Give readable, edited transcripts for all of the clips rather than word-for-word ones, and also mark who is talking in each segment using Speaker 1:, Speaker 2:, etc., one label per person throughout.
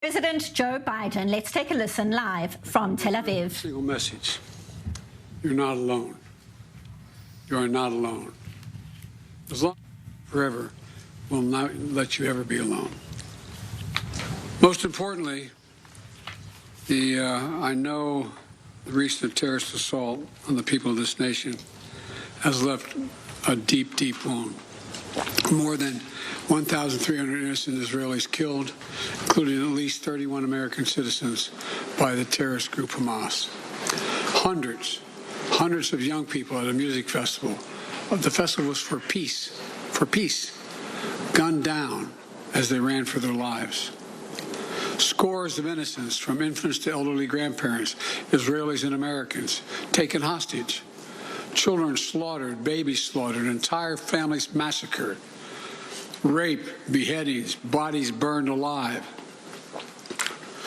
Speaker 1: President Joe Biden. Let's take a listen live from Tel Aviv.
Speaker 2: Single message. You're not alone. You are not alone. As long as forever will not let you ever be alone. Most importantly, I know the recent terrorist assault on the people of this nation has left a deep, deep wound. More than 1,300 innocent Israelis killed, including at least 31 American citizens by the terrorist group Hamas. Hundreds of young people at a music festival. The festival was for peace, gunned down as they ran for their lives. Scores of innocents, from infants to elderly grandparents, Israelis and Americans, taken hostage. Children slaughtered, babies slaughtered, entire families massacred. Rape, beheadings, bodies burned alive.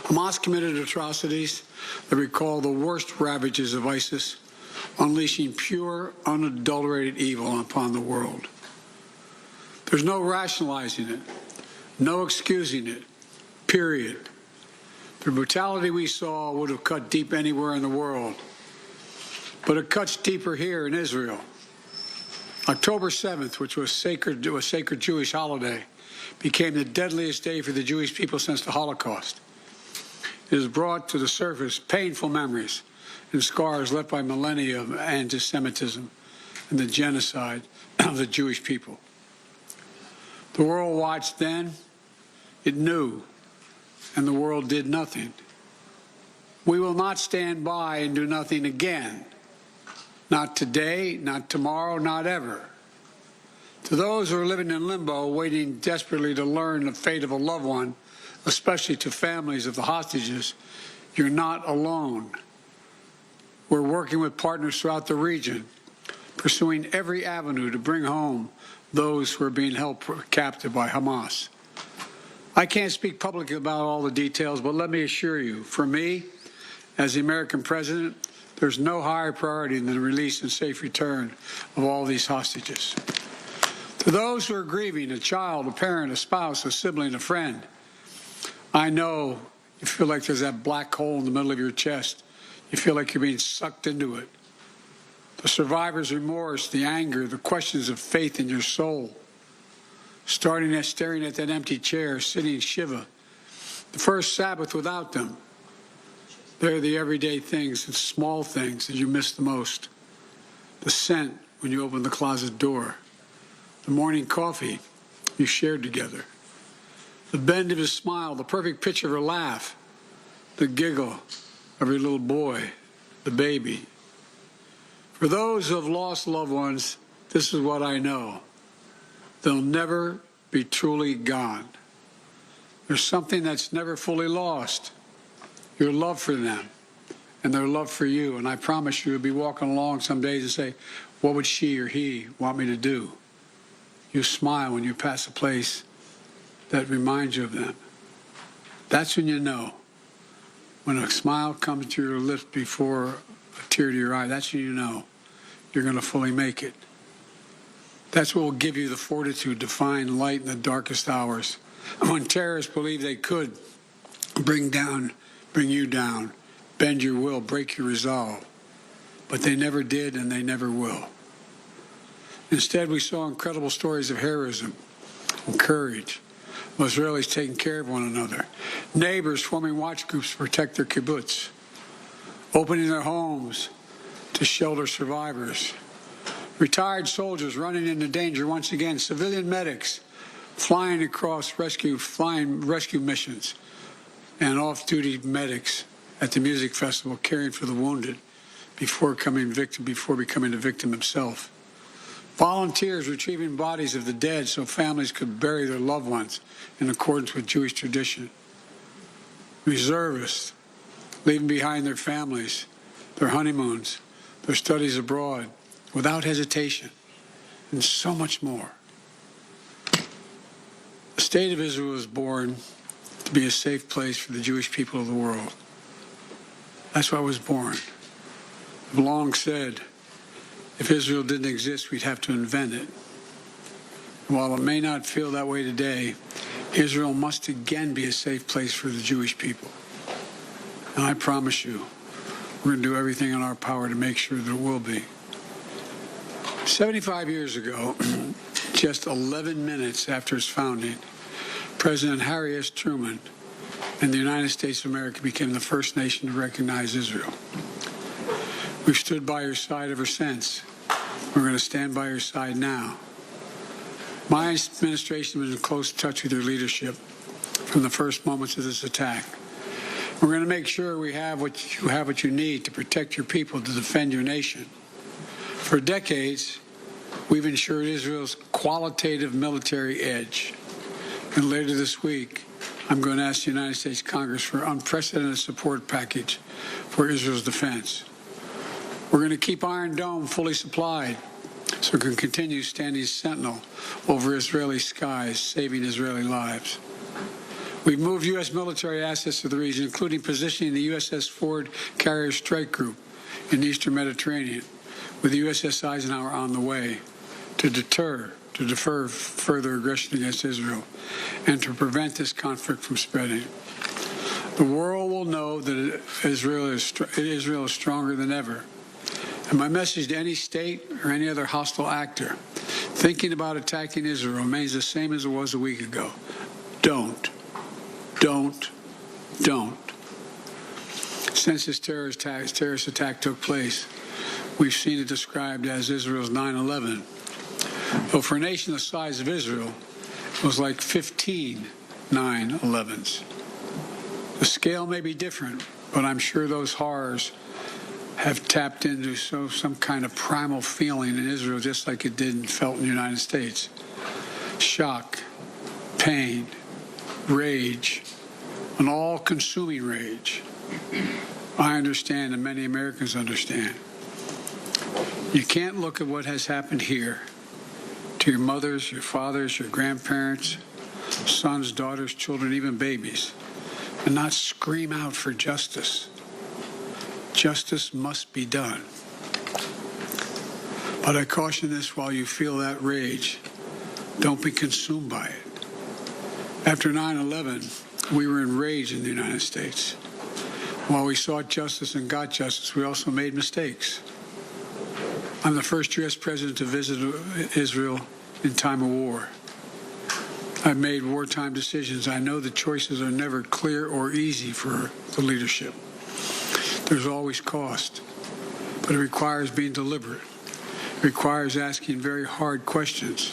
Speaker 2: Hamas committed atrocities that recall the worst ravages of ISIS, unleashing pure, unadulterated evil upon the world. There's no rationalizing it, no excusing it, period. The brutality we saw would have cut deep anywhere in the world, but it cuts deeper here in Israel. October 7th, which was a sacred Jewish holiday, became the deadliest day for the Jewish people since the Holocaust. It has brought to the surface painful memories and scars left by millennia of anti-Semitism and the genocide of the Jewish people. The world watched then, it knew, and the world did nothing. We will not stand by and do nothing again. Not today, not tomorrow, not ever. To those who are living in limbo, waiting desperately to learn the fate of a loved one, especially to families of the hostages, you're not alone. We're working with partners throughout the region, pursuing every avenue to bring home those who are being held captive by Hamas. I can't speak publicly about all the details, but let me assure you, for me, as the American president, there's no higher priority than the release and safe return of all these hostages. To those who are grieving, a child, a parent, a spouse, a sibling, a friend, I know you feel like there's that black hole in the middle of your chest. You feel like you're being sucked into it. The survivor's remorse, the anger, the questions of faith in your soul, staring at that empty chair, sitting Shiva, the first Sabbath without them. They're the everyday things and small things that you miss the most. The scent when you open the closet door. The morning coffee you shared together. The bend of his smile, the perfect pitch of her laugh. The giggle of your little boy, the baby. For those who have lost loved ones, this is what I know. They'll never be truly gone. There's something that's never fully lost. Your love for them and their love for you. And I promise you, you'll be walking along some days and say, what would she or he want me to do? You smile when you pass a place that reminds you of them. That's when you know. When a smile comes to your lips before a tear to your eye, that's when you know you're going to fully make it. That's what will give you the fortitude to find light in the darkest hours. When terrorists believe they could bring you down, bend your will, break your resolve. But they never did, and they never will. Instead, we saw incredible stories of heroism and courage, of Israelis taking care of one another, neighbors forming watch groups to protect their kibbutz, opening their homes to shelter survivors, retired soldiers running into danger once again, civilian medics flying across rescue missions, and off-duty medics at the music festival caring for the wounded before becoming a victim himself. Volunteers retrieving bodies of the dead so families could bury their loved ones in accordance with Jewish tradition. Reservists leaving behind their families, their honeymoons, their studies abroad without hesitation, and so much more. The state of Israel was born to be a safe place for the Jewish people of the world. That's why I was born. I've long said, if Israel didn't exist, we'd have to invent it. And while it may not feel that way today, Israel must again be a safe place for the Jewish people. And I promise you, we're going to do everything in our power to make sure that it will be. 75 years ago, just 11 minutes after its founding, President Harry S. Truman and the United States of America became the first nation to recognize Israel. We've stood by your side ever since. We're going to stand by your side now. My administration was in close touch with your leadership from the first moments of this attack. We're going to make sure we have what you need to protect your people, to defend your nation. For decades, we've ensured Israel's qualitative military edge. And later this week, I'm going to ask the United States Congress for an unprecedented support package for Israel's defense. We're going to keep Iron Dome fully supplied so it can continue standing sentinel over Israeli skies, saving Israeli lives. We've moved U.S. military assets to the region, including positioning the USS Ford Carrier Strike Group in the Eastern Mediterranean, with the USS Eisenhower on the way to defer further aggression against Israel and to prevent this conflict from spreading. The world will know that Israel is stronger than ever. And my message to any state or any other hostile actor thinking about attacking Israel remains the same as it was a week ago. Don't. Since this terrorist attack took place, we've seen it described as Israel's 9/11. But for a nation the size of Israel, it was like 15 9/11s. The scale may be different, but I'm sure those horrors have tapped into some kind of primal feeling in Israel, just like it did and felt in the United States. Shock, pain, rage, an all-consuming rage. I understand, and many Americans understand. You can't look at what has happened here to your mothers, your fathers, your grandparents, sons, daughters, children, even babies, and not scream out for justice. Justice must be done. But I caution this: while you feel that rage, don't be consumed by it. After 9/11, we were enraged in the United States. While we sought justice and got justice, we also made mistakes. I'm the first U.S. president to visit Israel in time of war. I've made wartime decisions. I know the choices are never clear or easy for the leadership. There's always cost, but it requires being deliberate. It requires asking very hard questions.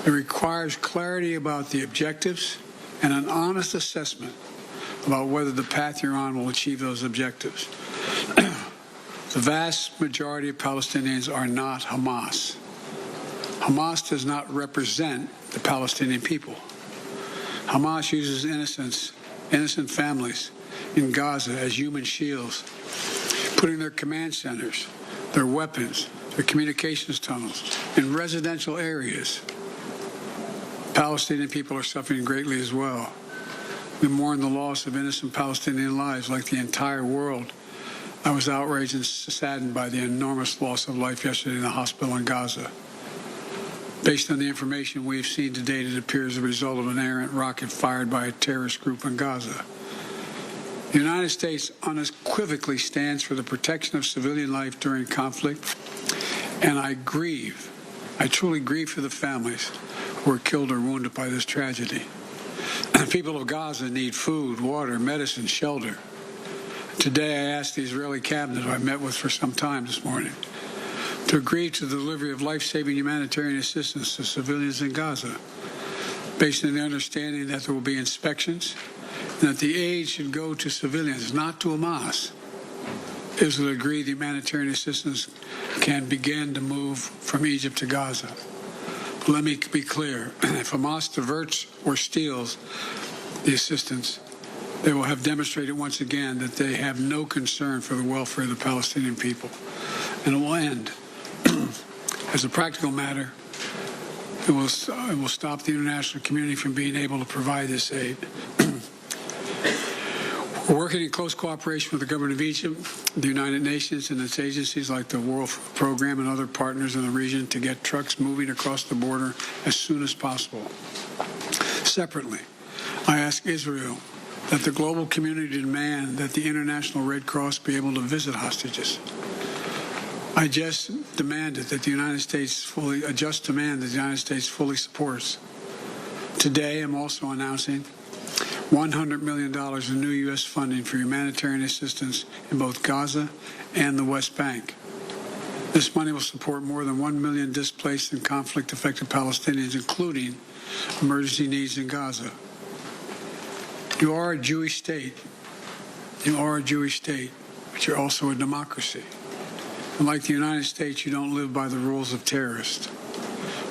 Speaker 2: It requires clarity about the objectives and an honest assessment about whether the path you're on will achieve those objectives. The vast majority of Palestinians are not Hamas. Hamas does not represent the Palestinian people. Hamas uses innocent families in Gaza as human shields, putting their command centers, their weapons, their communications tunnels in residential areas. Palestinian people are suffering greatly as well. We mourn the loss of innocent Palestinian lives like the entire world. I was outraged and saddened by the enormous loss of life yesterday in the hospital in Gaza. Based on the information we've seen to date, it appears the result of an errant rocket fired by a terrorist group in Gaza. The United States unequivocally stands for the protection of civilian life during conflict, and I truly grieve for the families who were killed or wounded by this tragedy. The people of Gaza need food, water, medicine, shelter. Today, I asked the Israeli cabinet, who I met with for some time this morning, to agree to the delivery of life-saving humanitarian assistance to civilians in Gaza, based on the understanding that there will be inspections and that the aid should go to civilians, not to Hamas. Israel agreed the humanitarian assistance can begin to move from Egypt to Gaza. But let me be clear: if Hamas diverts or steals the assistance, they will have demonstrated once again that they have no concern for the welfare of the Palestinian people. And it will end. As a practical matter, it will stop the international community from being able to provide this aid. We're working in close cooperation with the government of Egypt, the United Nations, and its agencies like the World Food Program and other partners in the region to get trucks moving across the border as soon as possible. Separately, I ask Israel that the global community demand that the International Red Cross be able to visit hostages. I just demanded that the United States fully supports. Today, I'm also announcing $100 million in new U.S. funding for humanitarian assistance in both Gaza and the West Bank. This money will support more than 1 million displaced and conflict-affected Palestinians, including emergency needs in Gaza. You are a Jewish state. You are a Jewish state, but you're also a democracy. And like the United States, you don't live by the rules of terrorists.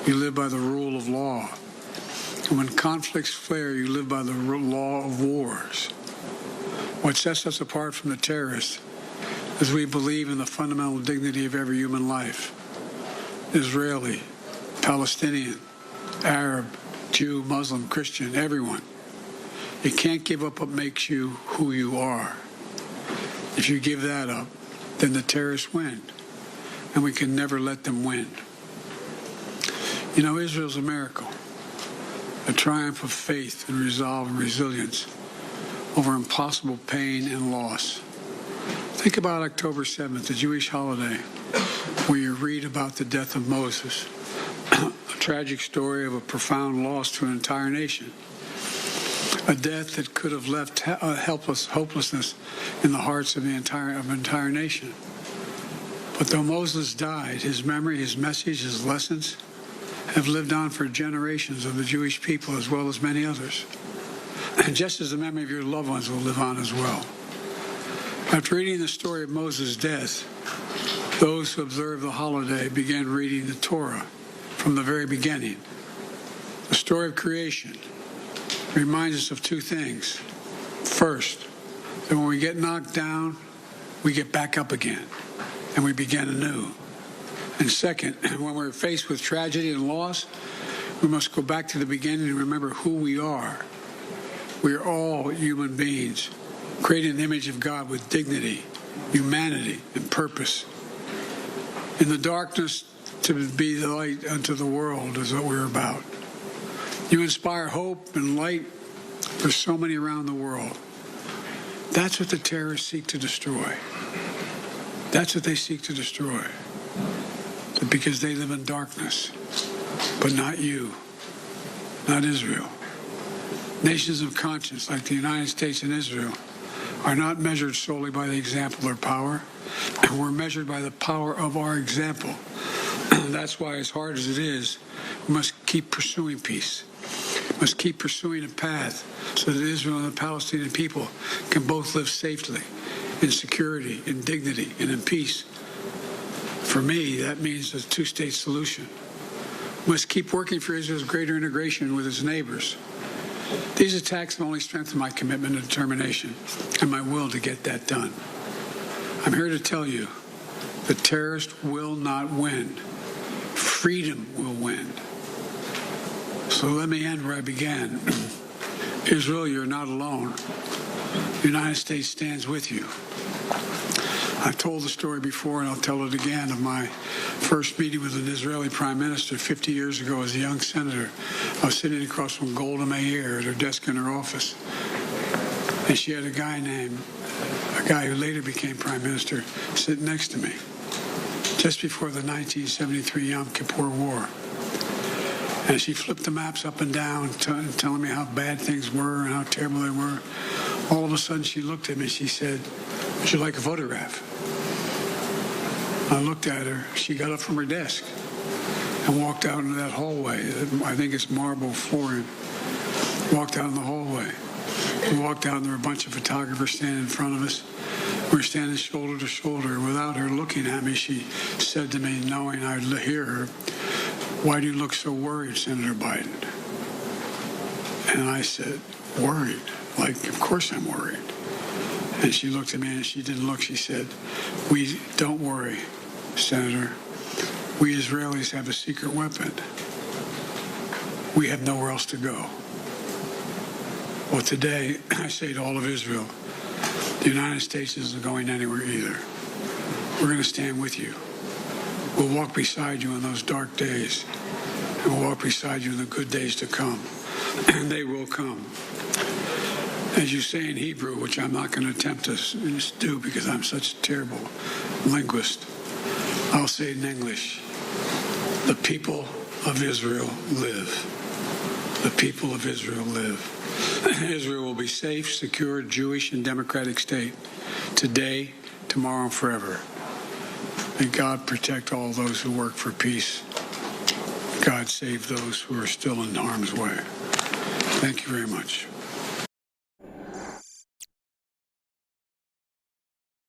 Speaker 2: You live by the rule of law. And when conflicts flare, you live by the law of wars. What sets us apart from the terrorists is we believe in the fundamental dignity of every human life. Israeli, Palestinian, Arab, Jew, Muslim, Christian, everyone. You can't give up what makes you who you are. If you give that up, then the terrorists win, and we can never let them win. You know, Israel's a miracle, a triumph of faith and resolve and resilience over impossible pain and loss. Think about October 7th, the Jewish holiday, where you read about the death of Moses, a tragic story of a profound loss to an entire nation. A death that could have left hopelessness in the hearts of the entire nation. But though Moses died, his memory, his message, his lessons have lived on for generations of the Jewish people as well as many others. And just as the memory of your loved ones will live on as well. After reading the story of Moses' death, those who observed the holiday began reading the Torah from the very beginning. The story of creation reminds us of two things. First, that when we get knocked down, we get back up again, and we begin anew. And second, when we're faced with tragedy and loss, we must go back to the beginning and remember who we are. We are all human beings, created in the image of God with dignity, humanity, and purpose. In the darkness, to be the light unto the world is what we're about. You inspire hope and light for so many around the world. That's what the terrorists seek to destroy. That's what they seek to destroy. Because they live in darkness. But not you. Not Israel. Nations of conscience like the United States and Israel are not measured solely by the example or power. We're measured by the power of our example. That's why, as hard as it is, we must keep pursuing peace. We must keep pursuing a path so that Israel and the Palestinian people can both live safely, in security, in dignity, and in peace. For me, that means a two-state solution. We must keep working for Israel's greater integration with its neighbors. These attacks have only strengthened my commitment and determination and my will to get that done. I'm here to tell you, the terrorists will not win. Freedom will win. So let me end where I began. Israel, you're not alone. The United States stands with you. I've told the story before, and I'll tell it again, of my first meeting with an Israeli prime minister 50 years ago as a young senator. I was sitting across from Golda Meir at her desk in her office, and she had a guy who later became prime minister, sitting next to me, just before the 1973 Yom Kippur War. And she flipped the maps up and down, telling me how bad things were and how terrible they were. All of a sudden, she looked at me. She said, "Would you like a photograph?" I looked at her. She got up from her desk and walked out into that hallway. I think it's marble flooring. Walked out in the hallway. We walked out, and there were a bunch of photographers standing in front of us. We were standing shoulder to shoulder. Without her looking at me, she said to me, knowing I'd hear her, "Why do you look so worried, Senator Biden?" And I said, "Worried? Like, of course I'm worried." And she looked at me, and she didn't look. She said, "We don't worry, Senator. We Israelis have a secret weapon. We have nowhere else to go." Well, today, I say to all of Israel, the United States isn't going anywhere either. We're going to stand with you. We'll walk beside you in those dark days, and we'll walk beside you in the good days to come. and they will come. As you say in Hebrew, which I'm not going to attempt to do because I'm such a terrible linguist, I'll say it in English. The people of Israel live. The people of Israel live. Israel will be safe, secure, Jewish, and democratic state today, tomorrow, and forever. May God protect all those who work for peace. God save those who are still in harm's way. Thank you very much.